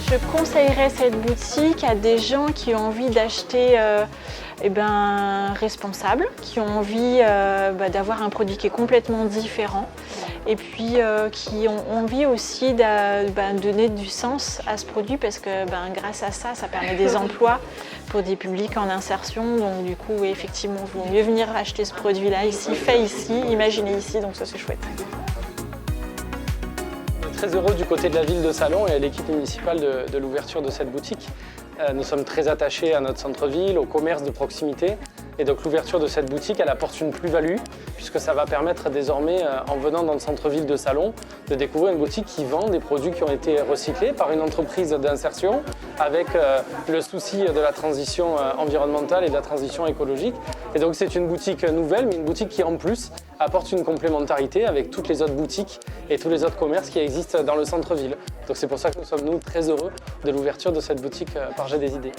Je conseillerais cette boutique à des gens qui ont envie d'acheter responsable, qui ont envie d'avoir un produit qui est complètement différent et puis qui ont envie aussi de donner du sens à ce produit parce que grâce à ça, ça permet des emplois pour des publics en insertion. Donc du coup, oui, effectivement, il vaut mieux venir acheter ce produit-là ici, fait ici, imaginé ici, donc ça c'est chouette. Très heureux du côté de la ville de Salon et à l'équipe municipale de l'ouverture de cette boutique. Nous sommes très attachés à notre centre-ville, au commerce de proximité. Et donc l'ouverture de cette boutique, elle apporte une plus-value puisque ça va permettre désormais, en venant dans le centre-ville de Salon, de découvrir une boutique qui vend des produits qui ont été recyclés par une entreprise d'insertion avec le souci de la transition environnementale et de la transition écologique. Et donc c'est une boutique nouvelle, mais une boutique qui en plus apporte une complémentarité avec toutes les autres boutiques et tous les autres commerces qui existent dans le centre-ville. Donc c'est pour ça que nous sommes très heureux de l'ouverture de cette boutique par J'ai des idées.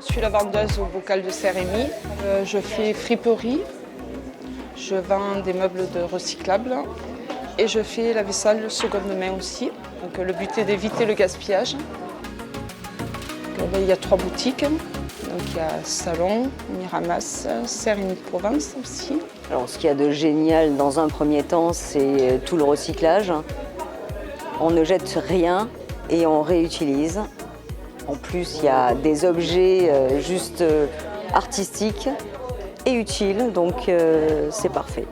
Je suis la vendeuse au bocal de Saint-Rémy. Je fais friperie, je vends des meubles recyclables et je fais la vaisselle seconde main aussi. Donc le but est d'éviter le gaspillage. Il y a 3 boutiques. Donc il y a Salon, Miramas, Saint-Rémy-de-Provence aussi. Alors, ce qu'il y a de génial dans un premier temps, c'est tout le recyclage. On ne jette rien et on réutilise. En plus, il y a des objets juste artistiques et utiles, donc c'est parfait.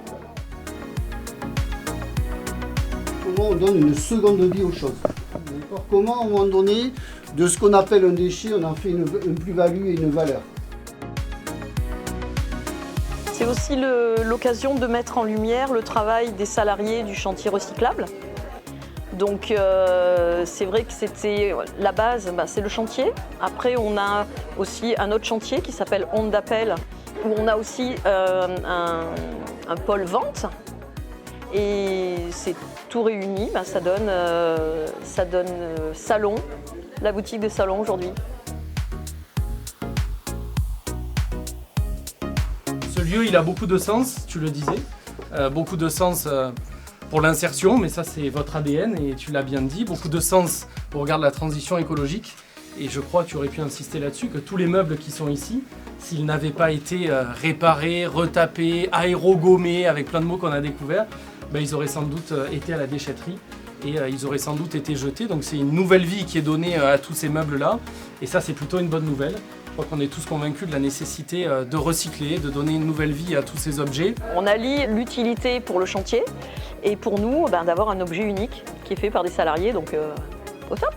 Comment on donne une seconde vie aux choses. Comment, à un moment donné, de ce qu'on appelle un déchet, on en fait une plus-value et une valeur. C'est aussi l'occasion de mettre en lumière le travail des salariés du chantier recyclable. Donc c'est vrai que c'était la base, c'est le chantier. Après on a aussi un autre chantier qui s'appelle Onde d'appel, où on a aussi un pôle vente. Et c'est tout réuni, ça donne Salon, la boutique de Salon aujourd'hui. Ce lieu, il a beaucoup de sens, tu le disais, beaucoup de sens pour l'insertion, mais ça c'est votre ADN et tu l'as bien dit, beaucoup de sens au regard de la transition écologique. Et je crois que tu aurais pu insister là-dessus, que tous les meubles qui sont ici, s'ils n'avaient pas été réparés, retapés, aérogommés, avec plein de mots qu'on a découverts, ils auraient sans doute été à la déchetterie et ils auraient sans doute été jetés. Donc c'est une nouvelle vie qui est donnée à tous ces meubles-là. Et ça, c'est plutôt une bonne nouvelle. Je crois qu'on est tous convaincus de la nécessité de recycler, de donner une nouvelle vie à tous ces objets. On allie l'utilité pour le chantier et pour nous d'avoir un objet unique qui est fait par des salariés, donc au top.